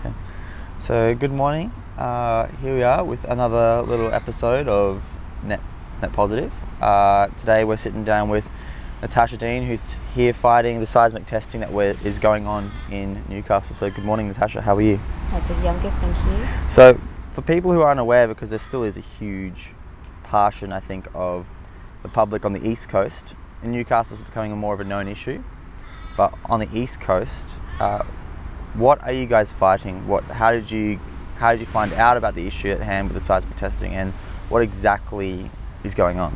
Okay. So good morning. Here we are with another little episode of Net Positive. Today we're sitting down with Natasha Deen, who's here fighting the seismic testing that is going on in Newcastle. So good morning, Natasha. How are you? Hi, Ziggy. I'm good, thank you. So for people who are unaware, because there still is a huge portion, I think, of the public on the East Coast, in Newcastle is becoming more of a known issue. But on the East Coast, what are you guys fighting? How did you find out about the issue at hand with the seismic testing, and what exactly is going on?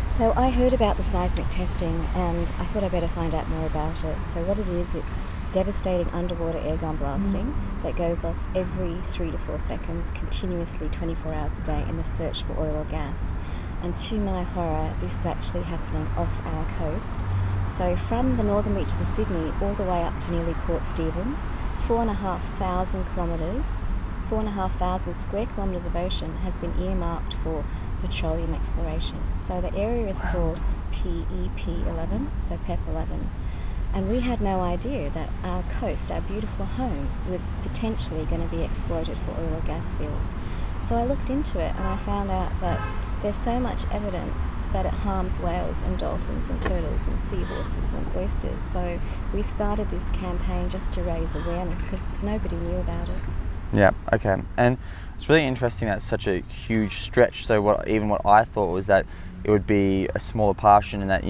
So I heard about the seismic testing and I thought I'd better find out more about it. So what it is, it's devastating underwater airgun blasting that goes off every 3 to 4 seconds, continuously 24 hours a day in the search for oil or gas. And to my horror, this is actually happening off our coast. So from the northern beaches of Sydney all the way up to nearly Port Stephens, 4,500 kilometres, 4,500 square kilometres of ocean has been earmarked for petroleum exploration. So the area is called PEP11, so PEP11. And we had no idea that our coast, our beautiful home, was potentially going to be exploited for oil or gas fields. So I looked into it and I found out that there's so much evidence that it harms whales and dolphins and turtles and seahorses and oysters. So we started this campaign just to raise awareness because nobody knew about it. Yeah, okay. And it's really interesting that it's such a huge stretch. So what I thought was that it would be a smaller portion, and that,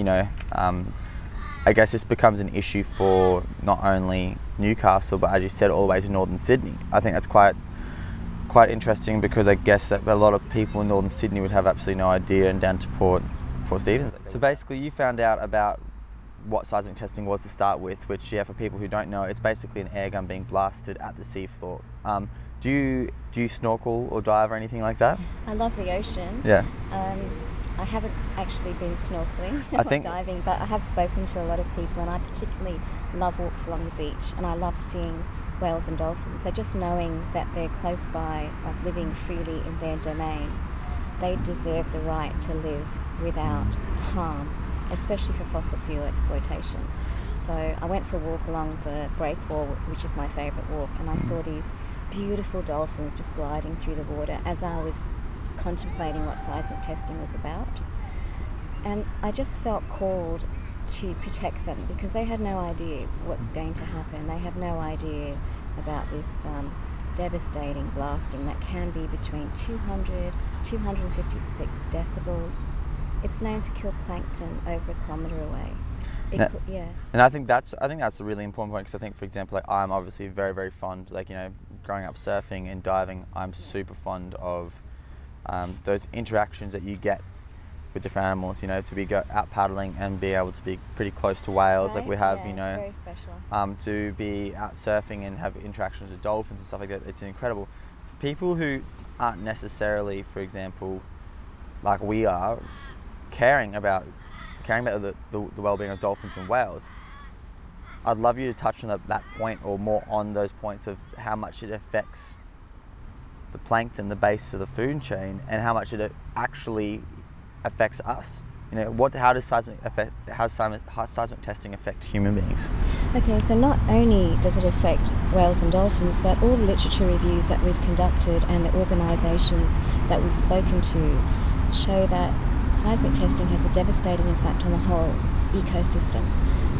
I guess this becomes an issue for not only Newcastle, but as you said, all the way to northern Sydney. I think that's quite interesting, because I guess that a lot of people in northern Sydney would have absolutely no idea, and down to Port Stephens. So basically you found out about what seismic testing was to start with, which, yeah, for people who don't know, it's basically an air gun being blasted at the seafloor. Do you snorkel or dive or anything like that? I love the ocean. Yeah. I haven't actually been snorkeling or diving, but I have spoken to a lot of people, and I particularly love walks along the beach, and I love seeing whales and dolphins. So just knowing that they're close by, like living freely in their domain, they deserve the right to live without harm, especially for fossil fuel exploitation. So I went for a walk along the breakwall, which is my favourite walk, and I saw these beautiful dolphins just gliding through the water as I was contemplating what seismic testing was about. And I just felt called to protect them, because they had no idea what's going to happen. They have no idea about this devastating blasting that can be between 200, 256 decibels. It's known to kill plankton over a kilometre away. And I think that's a really important point, because I think, for example, I'm obviously very, very fond, growing up surfing and diving, I'm super fond of those interactions that you get with different animals, to be out paddling and be able to be pretty close to whales, right? Like we have, It's very special. to be out surfing and have interactions with dolphins and stuff like that. It's incredible. For people who aren't necessarily, for example, like we are, caring about the well-being of dolphins and whales, I'd love you to touch on that point, or more on those points of how much it affects the plankton, the base of the food chain, and how much it actually affects us. How does seismic testing affect human beings? Okay, so not only does it affect whales and dolphins, but all the literature reviews that we've conducted and the organisations that we've spoken to show that seismic testing has a devastating effect on the whole ecosystem.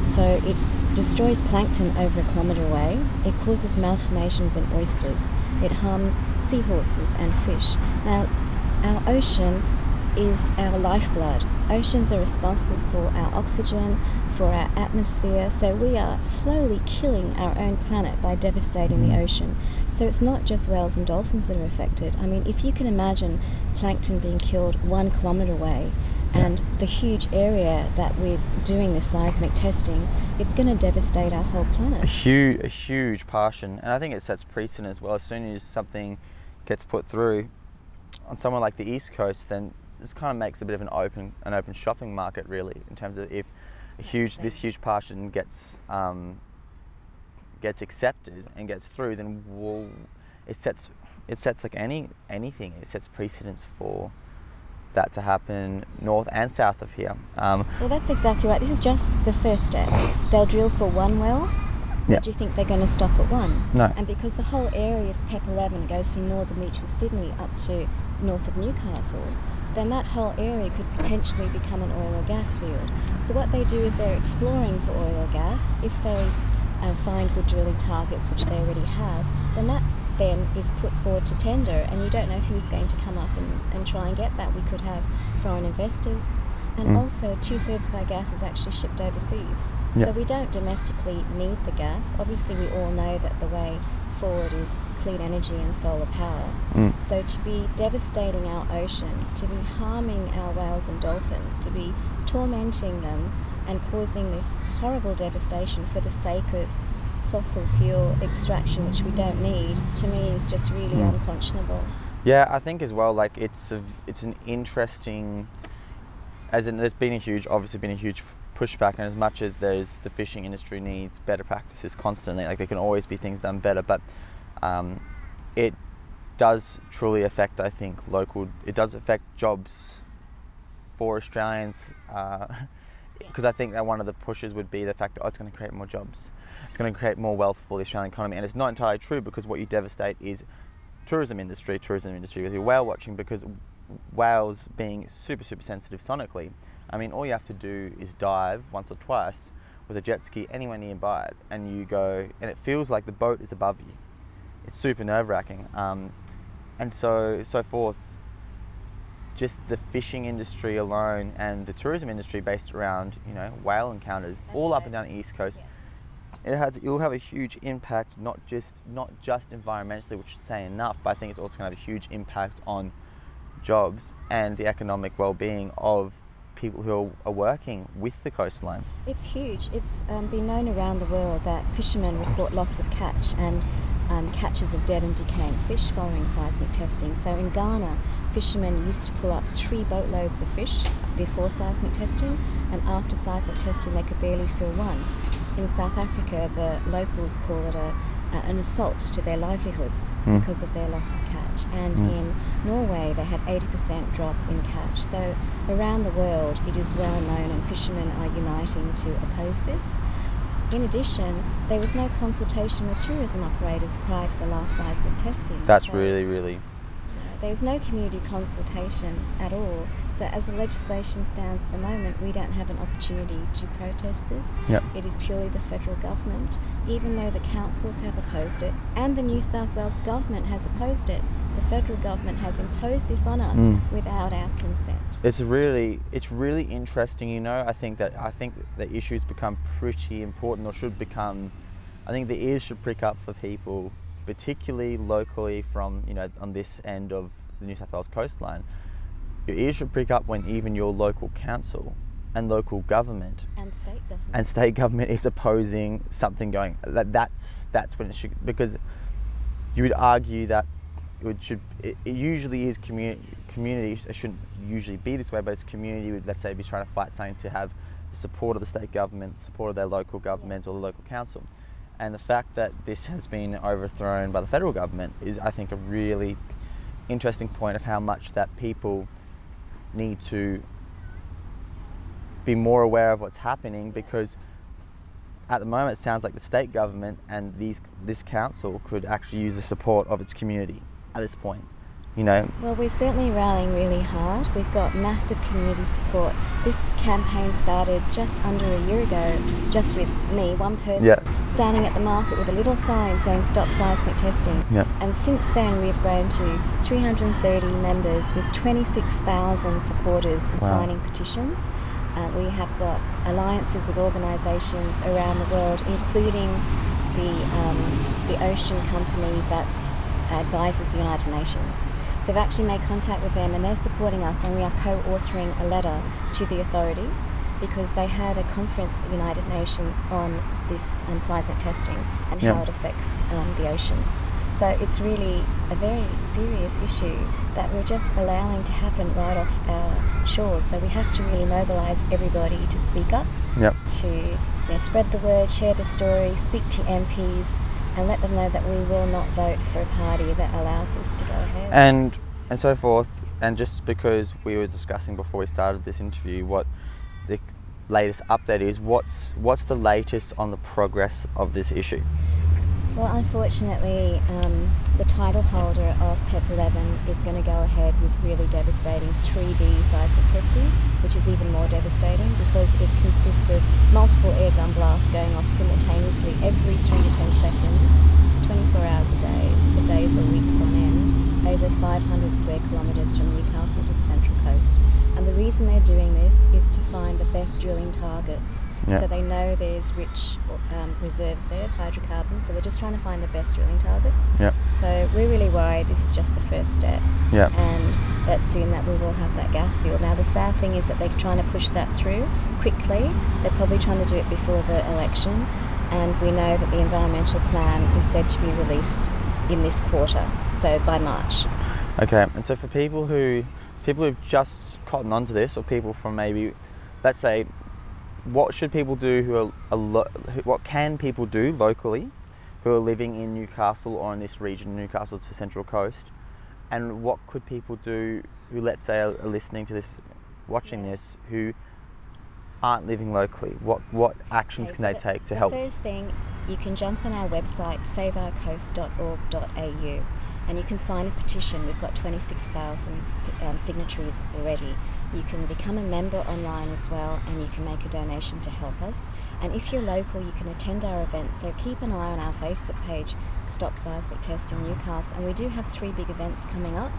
So it destroys plankton over a kilometre away, it causes malformations in oysters, it harms seahorses and fish. Now, our ocean is our lifeblood. Oceans are responsible for our oxygen, for our atmosphere, so we are slowly killing our own planet by devastating the ocean. So it's not just whales and dolphins that are affected. I mean, if you can imagine plankton being killed 1 kilometre away, and the huge area that we're doing this seismic testing, it's going to devastate our whole planet. A huge portion, and I think it sets precedent as well. As soon as something gets put through on somewhere like the East Coast, then this kind of makes a bit of an open shopping market, really, in terms of if this huge portion gets accepted and gets through, then it sets like anything. It sets precedents for that to happen north and south of here. Well, that's exactly right. This is just the first step. They'll drill for one well, Yeah. Do you think they're going to stop at one? No. And because the whole area is PEP 11, goes from northern Beaches, Sydney, up to north of Newcastle, then that whole area could potentially become an oil or gas field. So what they do is they're exploring for oil or gas. If they find good drilling targets, which they already have, then that then is put forward to tender, and you don't know who's going to come up and try and get that. We could have foreign investors, and also 2/3 of our gas is actually shipped overseas. Yep. So we don't domestically need the gas. Obviously we all know that the way forward is clean energy and solar power. So to be devastating our ocean, to be harming our whales and dolphins, to be tormenting them and causing this horrible devastation for the sake of fossil fuel extraction, which we don't need, to me is just really unconscionable. Yeah, I think as well, like it's an interesting, as in there's obviously been a huge pushback, and as much as there's the fishing industry needs better practices constantly, like there can always be things done better, but it does truly affect, I think, it does affect jobs for Australians, because I think that one of the pushes would be the fact that it's going to create more jobs, it's going to create more wealth for the Australian economy, and it's not entirely true, because what you devastate is tourism industry with your whale watching, because whales being super sensitive sonically, I mean, all you have to do is dive once or twice with a jet ski anywhere nearby it, and you go, and it feels like the boat is above you. It's super nerve-wracking, and so forth. Just the fishing industry alone and the tourism industry based around, whale encounters all up and down the East Coast. Yes. It will have a huge impact, not just environmentally, which is saying enough, but I think it's also going to have a huge impact on jobs and the economic well-being of people who are working with the coastline. It's huge. It's been known around the world that fishermen report loss of catch and catches of dead and decaying fish following seismic testing. So in Ghana, fishermen used to pull up 3 boatloads of fish before seismic testing, and after seismic testing they could barely fill one. In South Africa, the locals call it an assault to their livelihoods because of their loss of catch. And in Norway, they had 80% drop in catch. So around the world, it is well known, and fishermen are uniting to oppose this. In addition, there was no consultation with tourism operators prior to the last seismic testing. That's really... There's no community consultation at all. So as the legislation stands at the moment, we don't have an opportunity to protest this. Yep. It is purely the federal government, even though the councils have opposed it and the New South Wales government has opposed it. The federal government has imposed this on us without our consent. It's really interesting, I think the issues become pretty important, or should become. I think the ears should prick up for people, particularly locally from, on this end of the New South Wales coastline. Your ears should prick up when even your local council and local government and state government is opposing something going. That's when it should, because you would argue that it usually is communities. It shouldn't usually be this way, but it's community would, let's say, be trying to fight something to have the support of the state government, the support of their local governments or the local council. And the fact that this has been overthrown by the federal government is, I think, a really interesting point of how much that people need to be more aware of what's happening, because at the moment it sounds like the state government and this council could actually use the support of its community at this point. Well, we're certainly rallying really hard. We've got massive community support. This campaign started just under a year ago, just with me, one person, standing at the market with a little sign saying "Stop seismic testing." And since then we've grown to 330 members with 26,000 supporters and signing petitions. We have got alliances with organisations around the world, including the ocean company that advises the United Nations. So I've actually made contact with them, and they're supporting us, and we are co-authoring a letter to the authorities, because they had a conference at the United Nations on this seismic testing and how it affects the oceans. So it's really a very serious issue that we're just allowing to happen right off our shores. So we have to really mobilise everybody to speak up, to spread the word, share the story, speak to MPs, and let them know that we will not vote for a party that allows this to go ahead. And so forth. And just because we were discussing before we started this interview what latest update is. What's the latest on the progress of this issue? Well, unfortunately, the title holder of PEP 11 is going to go ahead with really devastating 3D seismic testing, which is even more devastating because it consists of multiple air gun blasts going off simultaneously every 3 to 10 seconds, 24 hours a day, for days or weeks on end, over 500 square kilometres from Newcastle to the Central Coast. And the reason they're doing this is to find the best drilling targets. Yeah. So they know there's rich reserves there, hydrocarbons, so they're just trying to find the best drilling targets. Yeah. So we're really worried this is just the first step. Yeah. And that soon that we will have that gas field. Now the sad thing is that they're trying to push that through quickly. They're probably trying to do it before the election. And we know that the environmental plan is said to be released in this quarter, so by March. Okay, and so for people who've just cottoned onto this, or people from maybe, let's say, what should people do what can people do locally who are living in Newcastle or in this region, Newcastle to Central Coast, and what could people do who, let's say, are listening to this, watching this, who aren't living locally? What actions can they take to help? The first thing, you can jump on our website, saveourcoast.org.au, and you can sign a petition. We've got 26,000 signatories already. You can become a member online as well, and you can make a donation to help us. And if you're local, you can attend our events. So keep an eye on our Facebook page, Stop Seismic Testing Newcastle, and we do have 3 big events coming up.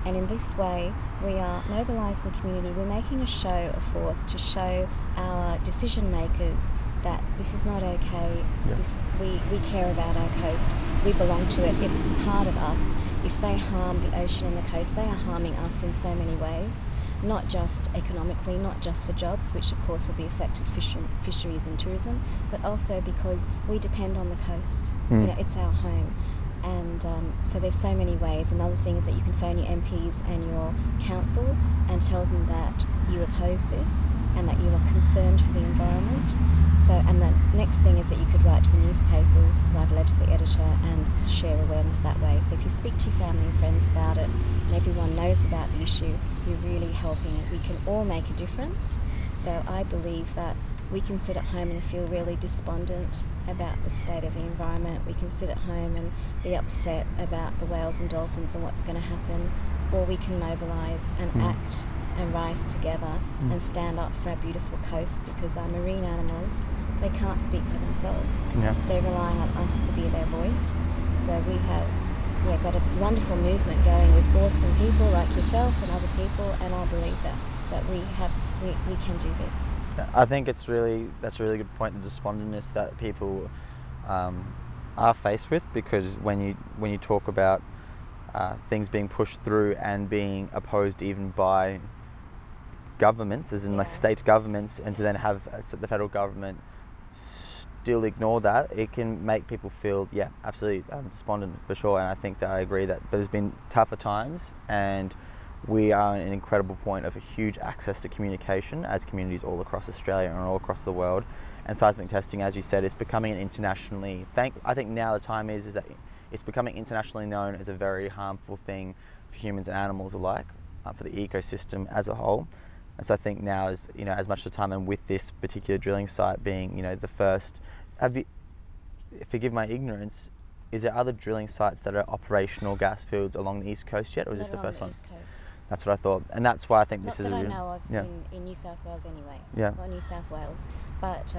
And in this way, we are mobilising the community. We're making a show of force to show our decision makers that this is not okay. Yeah. We care about our coast. We belong to it. It's part of us. If they harm the ocean and the coast, they are harming us in so many ways, not just economically, not just for jobs, which of course will be affected, fisheries and tourism, but also because we depend on the coast. You know, it's our home. And so there's so many ways. Another thing is that you can phone your MPs and your council and tell them that you oppose this and that you are concerned for the environment. So, and the next thing is that you could write to the newspapers, write a letter to the editor and share awareness that way. So if you speak to your family and friends about it and everyone knows about the issue, you're really helping it. We can all make a difference. So I believe that we can sit at home and feel really despondent about the state of the environment. We can sit at home and be upset about the whales and dolphins and what's going to happen, or we can mobilise and act and rise together and stand up for our beautiful coast, because our marine animals, they can't speak for themselves. Yeah. They're relying on us to be their voice. So we have got a wonderful movement going with awesome people like yourself and other people, and I believe that we can do this. I think that's a really good point, the despondentness that people are faced with, because when you talk about things being pushed through and being opposed even by governments, as in like state governments, and to then have the federal government still ignore that, it can make people feel absolutely despondent for sure. And I think that I agree that there's been tougher times, and we are at an incredible point of a huge access to communication as communities all across Australia and all across the world. And seismic testing, as you said, is becoming internationally, I think now the time is that it's becoming internationally known as a very harmful thing for humans and animals alike, for the ecosystem as a whole. And so I think now is, as much of the time, and with this particular drilling site being, the first, forgive my ignorance, is there other drilling sites that are operational gas fields along the East Coast yet, or is this the first one? East Coast. That's what I thought, and that's why I think this is that I know of in New South Wales anyway. Yeah. Or New South Wales. But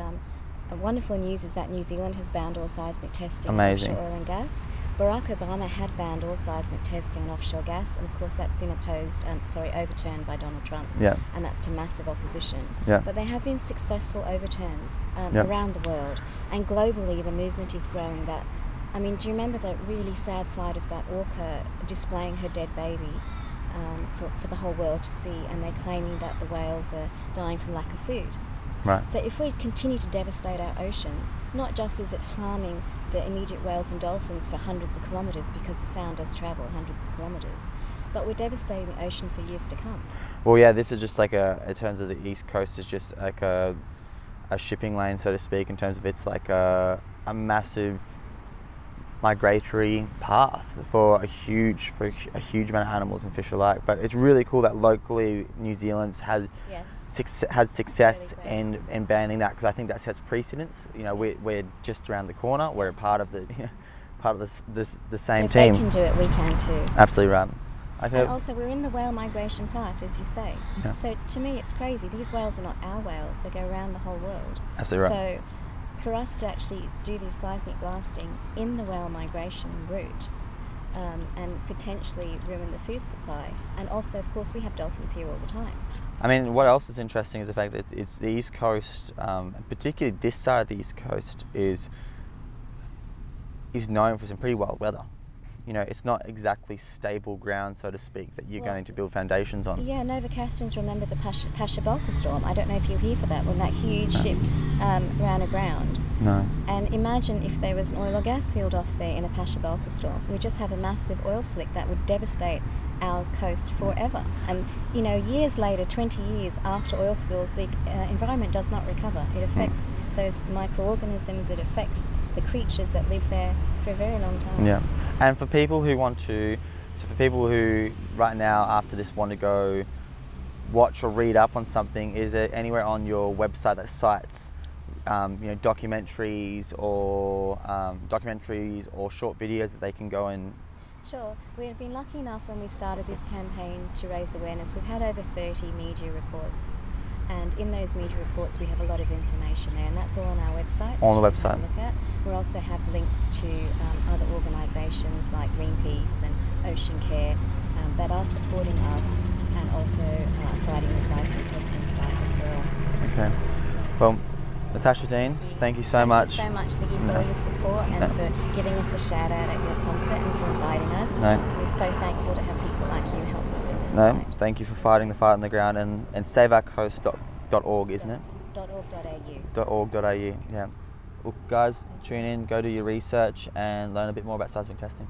wonderful news is that New Zealand has banned all seismic testing of offshore oil and gas. Barack Obama had banned all seismic testing on offshore gas, and of course that's been overturned by Donald Trump. Yeah. And that's to massive opposition. Yeah. But there have been successful overturns around the world, and globally the movement is growing. That, I mean, do you remember the really sad side of that orca displaying her dead baby? For the whole world to see, and they're claiming that the whales are dying from lack of food. Right. So if we continue to devastate our oceans, not just is it harming the immediate whales and dolphins for hundreds of kilometres, because the sound does travel hundreds of kilometres, but we're devastating the ocean for years to come. Well, yeah, this is just like in terms of the East Coast, is just like a shipping lane, so to speak, in terms of it's like a massive migratory path for a huge amount of animals and fish alike. But it's really cool that locally New Zealand's had has success Really great. in banning that, because I think that sets precedence. You know, we're just around the corner. We're a part of the the same So if team. they can do it, we can too. Absolutely right. Okay. And also, we're in the whale migration path, as you say. Yeah. So to me, it's crazy. These whales are not our whales. They go around the whole world. Absolutely right. So for us to actually do this seismic blasting in the whale migration route and potentially ruin the food supply. And also, of course, we have dolphins here all the time. I mean, what else is interesting is the fact that it's the East Coast, particularly this side of the East Coast, is known for some pretty wild weather. You know, it's not exactly stable ground, so to speak, that you're going to build foundations on. Yeah, Novocastrians remember the Pasha storm. I don't know if you're here for that, when that huge ship ran aground. No. And imagine if there was an oil or gas field off there in a Pasha storm. We just have a massive oil slick that would devastate our coast forever. And, you know, years later, 20 years after oil spills, the environment does not recover. It affects those microorganisms, it affects the creatures that live there for a very long time. Yeah. And for people who want to, so for people who right now after this want to go watch or read up on something, is there anywhere on your website that cites you know, documentaries or short videos that they can go and? Sure. We've been lucky enough when we started this campaign to raise awareness. We've had over 30 media reports, and in those media reports we have a lot of information there, and that's all on our website. On the website. Look at. We also have links to other organisations like Greenpeace and Ocean Care that are supporting us and also fighting the seismic testing fight as well. Okay. Well, Natasha Deen, thank you so much. Thank you so much, Ziggy, for your support and for giving us a shout out at your concert and for inviting us. We're so thankful to have people like you help us in this fight. Thank you for fighting the fight on the ground, and saveourcoast.org, isn't it? .org.au. .org.au, yeah. Well, guys, tune in, go do your research and learn a bit more about seismic testing.